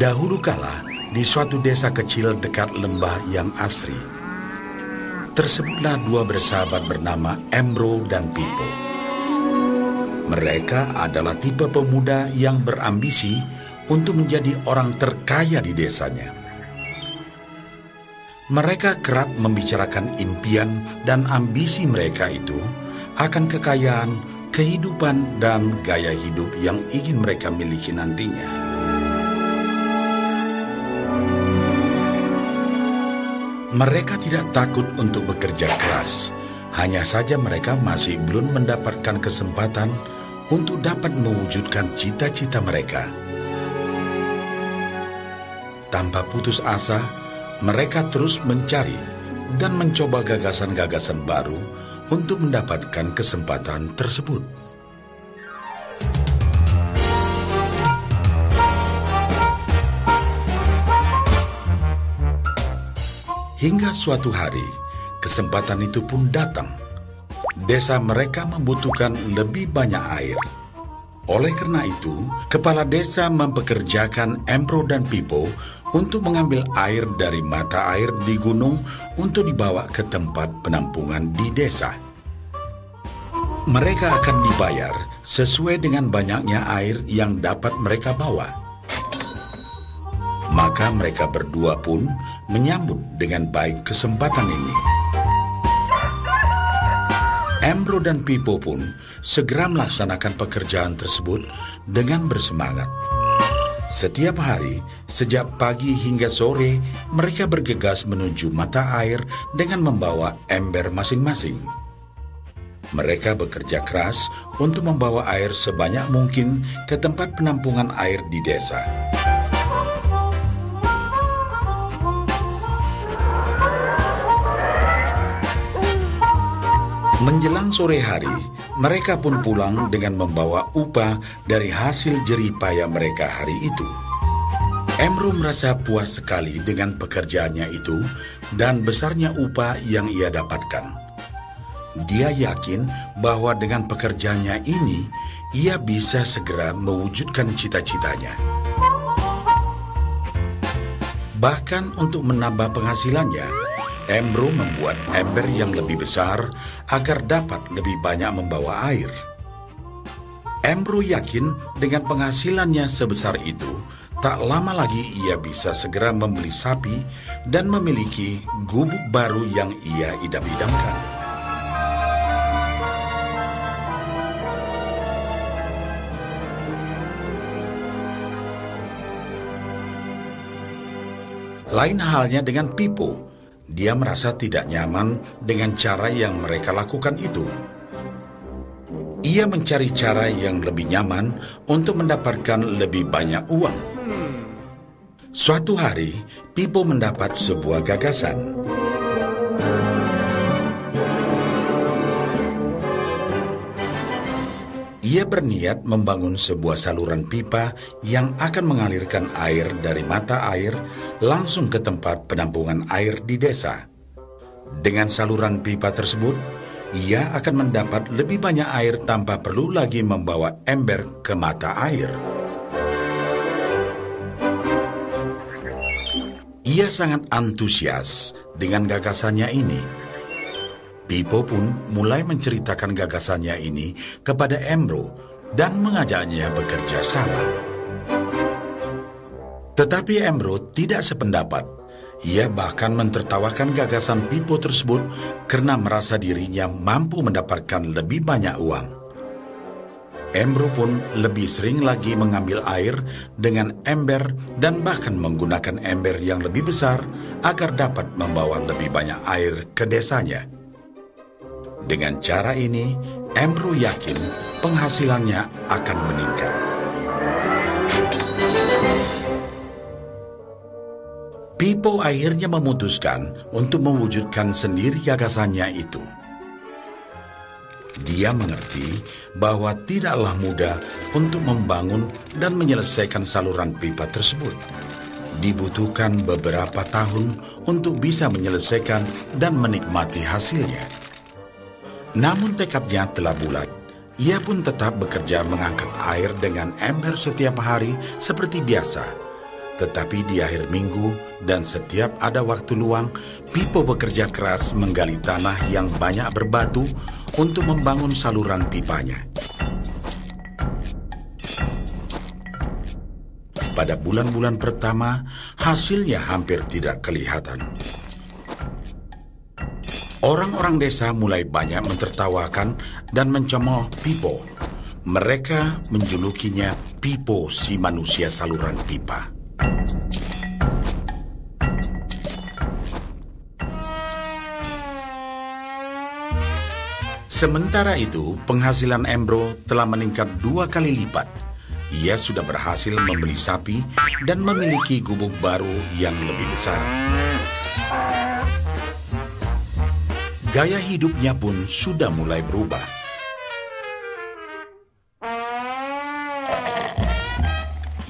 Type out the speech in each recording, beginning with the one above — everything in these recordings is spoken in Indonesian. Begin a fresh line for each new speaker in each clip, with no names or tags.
Dahulu kala, di suatu desa kecil dekat lembah yang asri, tersebutlah dua bersahabat bernama Embro dan Pipo. Mereka adalah tipe pemuda yang berambisi untuk menjadi orang terkaya di desanya. Mereka kerap membicarakan impian dan ambisi mereka itu akan kekayaan, kehidupan, dan gaya hidup yang ingin mereka miliki nantinya. Mereka tidak takut untuk bekerja keras, hanya saja mereka masih belum mendapatkan kesempatan untuk dapat mewujudkan cita-cita mereka. Tanpa putus asa, mereka terus mencari dan mencoba gagasan-gagasan baru untuk mendapatkan kesempatan tersebut. Hingga suatu hari, kesempatan itu pun datang. Desa mereka membutuhkan lebih banyak air. Oleh karena itu, kepala desa mempekerjakan Embro dan Pipo untuk mengambil air dari mata air di gunung untuk dibawa ke tempat penampungan di desa. Mereka akan dibayar sesuai dengan banyaknya air yang dapat mereka bawa. Maka mereka berdua pun menyambut dengan baik kesempatan ini. Embro dan Pipo pun segera melaksanakan pekerjaan tersebut dengan bersemangat. Setiap hari, sejak pagi hingga sore, mereka bergegas menuju mata air dengan membawa ember masing-masing. Mereka bekerja keras untuk membawa air sebanyak mungkin ke tempat penampungan air di desa. Menjelang sore hari, mereka pun pulang dengan membawa upah dari hasil jerih payah mereka hari itu. Embro merasa puas sekali dengan pekerjaannya itu dan besarnya upah yang ia dapatkan. Dia yakin bahwa dengan pekerjaannya ini, ia bisa segera mewujudkan cita-citanya. Bahkan untuk menambah penghasilannya, Embro membuat ember yang lebih besar agar dapat lebih banyak membawa air. Embro yakin dengan penghasilannya sebesar itu, tak lama lagi ia bisa segera membeli sapi dan memiliki gubuk baru yang ia idam-idamkan. Lain halnya dengan Pipo. Dia merasa tidak nyaman dengan cara yang mereka lakukan itu. Ia mencari cara yang lebih nyaman untuk mendapatkan lebih banyak uang. Suatu hari, Pipo mendapat sebuah gagasan. Ia berniat membangun sebuah saluran pipa yang akan mengalirkan air dari mata air langsung ke tempat penampungan air di desa. Dengan saluran pipa tersebut, ia akan mendapat lebih banyak air tanpa perlu lagi membawa ember ke mata air. Ia sangat antusias dengan gagasannya ini. Pipo pun mulai menceritakan gagasannya ini kepada Embro dan mengajaknya bekerja sama. Tetapi Embro tidak sependapat. Ia bahkan mentertawakan gagasan Pipo tersebut karena merasa dirinya mampu mendapatkan lebih banyak uang. Embro pun lebih sering lagi mengambil air dengan ember dan bahkan menggunakan ember yang lebih besar agar dapat membawa lebih banyak air ke desanya. Dengan cara ini, Embro yakin penghasilannya akan meningkat. Pipo akhirnya memutuskan untuk mewujudkan sendiri gagasannya itu. Dia mengerti bahwa tidaklah mudah untuk membangun dan menyelesaikan saluran pipa tersebut. Dibutuhkan beberapa tahun untuk bisa menyelesaikan dan menikmati hasilnya. Namun tekadnya telah bulat. Ia pun tetap bekerja mengangkat air dengan ember setiap hari seperti biasa. Tetapi di akhir minggu dan setiap ada waktu luang, Pipo bekerja keras menggali tanah yang banyak berbatu untuk membangun saluran pipanya. Pada bulan-bulan pertama, hasilnya hampir tidak kelihatan. Orang-orang desa mulai banyak mentertawakan dan mencemooh Pipo. Mereka menjulukinya Pipo si manusia saluran pipa. Sementara itu, penghasilan Embro telah meningkat 2 kali lipat. Ia sudah berhasil membeli sapi dan memiliki gubuk baru yang lebih besar. Gaya hidupnya pun sudah mulai berubah.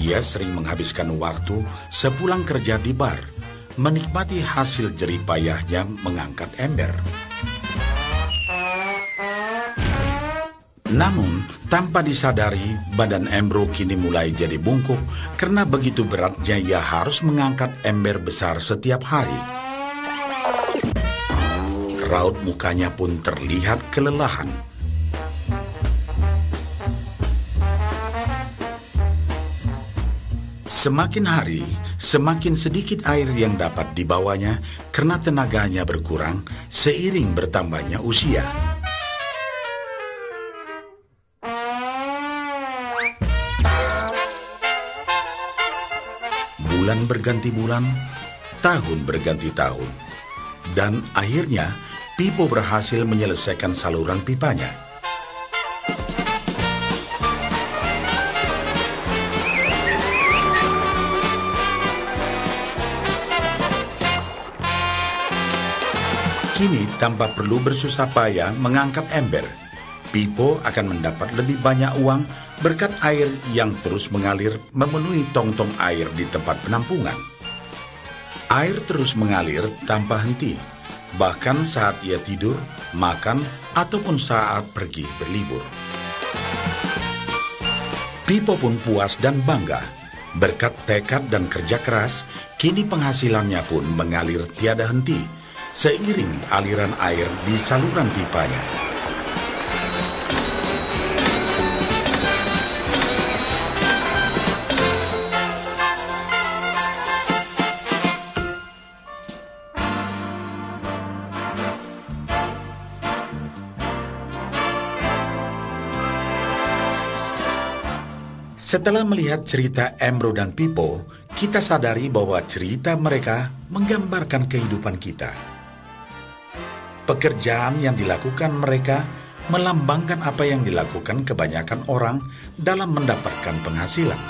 Ia sering menghabiskan waktu sepulang kerja di bar, menikmati hasil jerih payahnya mengangkat ember. Namun, tanpa disadari, badan Embro kini mulai jadi bungkuk karena begitu beratnya ia harus mengangkat ember besar setiap hari. Raut mukanya pun terlihat kelelahan. Semakin hari, semakin sedikit air yang dapat dibawanya karena tenaganya berkurang seiring bertambahnya usia. Bulan berganti bulan, tahun berganti tahun. Dan akhirnya, Pipo berhasil menyelesaikan saluran pipanya. Kini, tanpa perlu bersusah payah mengangkat ember, Pipo akan mendapat lebih banyak uang berkat air yang terus mengalir memenuhi tong-tong air di tempat penampungan. Air terus mengalir tanpa henti, bahkan saat ia tidur, makan, ataupun saat pergi berlibur. Pipo pun puas dan bangga. Berkat tekad dan kerja keras, kini penghasilannya pun mengalir tiada henti, seiring aliran air di saluran pipanya. Setelah melihat cerita Embro dan Pipo, kita sadari bahwa cerita mereka menggambarkan kehidupan kita. Pekerjaan yang dilakukan mereka melambangkan apa yang dilakukan kebanyakan orang dalam mendapatkan penghasilan.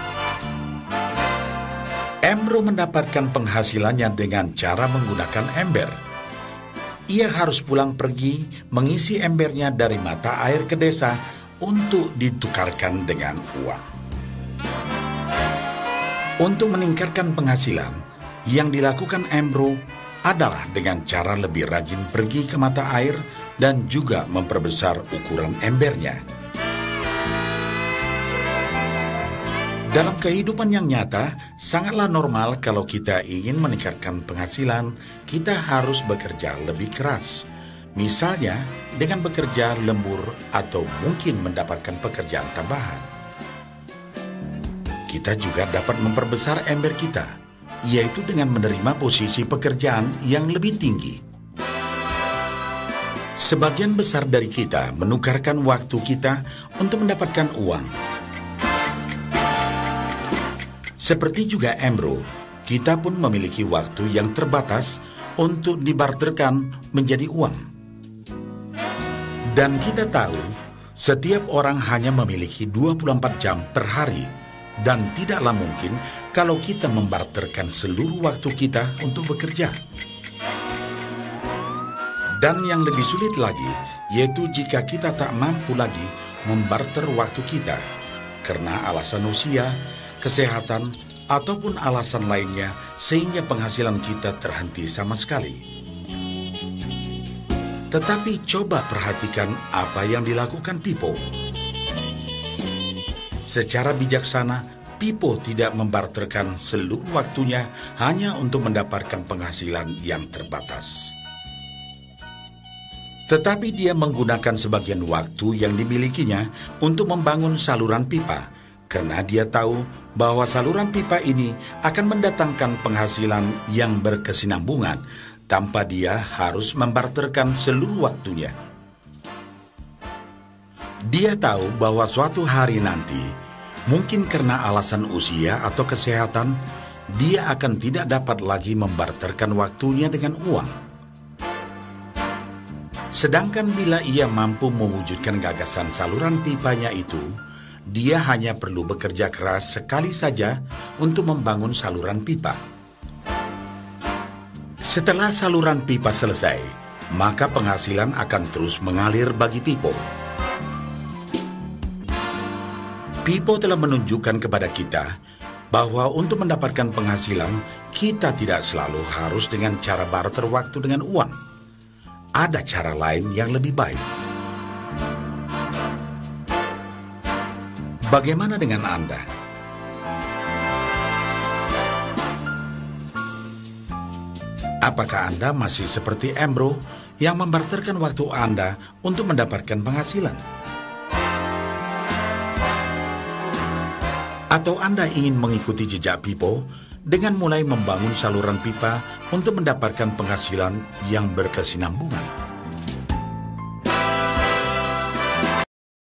Embro mendapatkan penghasilannya dengan cara menggunakan ember. Ia harus pulang pergi mengisi embernya dari mata air ke desa untuk ditukarkan dengan uang. Untuk meningkatkan penghasilan, yang dilakukan Embro adalah dengan cara lebih rajin pergi ke mata air dan juga memperbesar ukuran embernya. Dalam kehidupan yang nyata, sangatlah normal kalau kita ingin meningkatkan penghasilan, kita harus bekerja lebih keras. Misalnya, dengan bekerja lembur atau mungkin mendapatkan pekerjaan tambahan. Kita juga dapat memperbesar ember kita, yaitu dengan menerima posisi pekerjaan yang lebih tinggi. Sebagian besar dari kita menukarkan waktu kita untuk mendapatkan uang. Seperti juga Embro, kita pun memiliki waktu yang terbatas untuk dibarterkan menjadi uang. Dan kita tahu, setiap orang hanya memiliki 24 jam per hari, dan tidaklah mungkin kalau kita membarterkan seluruh waktu kita untuk bekerja. Dan yang lebih sulit lagi, yaitu jika kita tak mampu lagi membarter waktu kita, karena alasan usia, kesehatan, ataupun alasan lainnya sehingga penghasilan kita terhenti sama sekali. Tetapi coba perhatikan apa yang dilakukan Pipo. Secara bijaksana, Pipo tidak membarterkan seluruh waktunya hanya untuk mendapatkan penghasilan yang terbatas. Tetapi dia menggunakan sebagian waktu yang dimilikinya untuk membangun saluran pipa, karena dia tahu bahwa saluran pipa ini akan mendatangkan penghasilan yang berkesinambungan tanpa dia harus membarterkan seluruh waktunya. Dia tahu bahwa suatu hari nanti, mungkin karena alasan usia atau kesehatan, dia akan tidak dapat lagi membarterkan waktunya dengan uang. Sedangkan bila ia mampu mewujudkan gagasan saluran pipanya itu, dia hanya perlu bekerja keras sekali saja untuk membangun saluran pipa. Setelah saluran pipa selesai, maka penghasilan akan terus mengalir bagi Pipo. Pipo telah menunjukkan kepada kita bahwa untuk mendapatkan penghasilan, kita tidak selalu harus dengan cara barter waktu dengan uang. Ada cara lain yang lebih baik. Bagaimana dengan Anda? Apakah Anda masih seperti Embro yang membarterkan waktu Anda untuk mendapatkan penghasilan? Atau Anda ingin mengikuti jejak Pipo dengan mulai membangun saluran pipa untuk mendapatkan penghasilan yang berkesinambungan?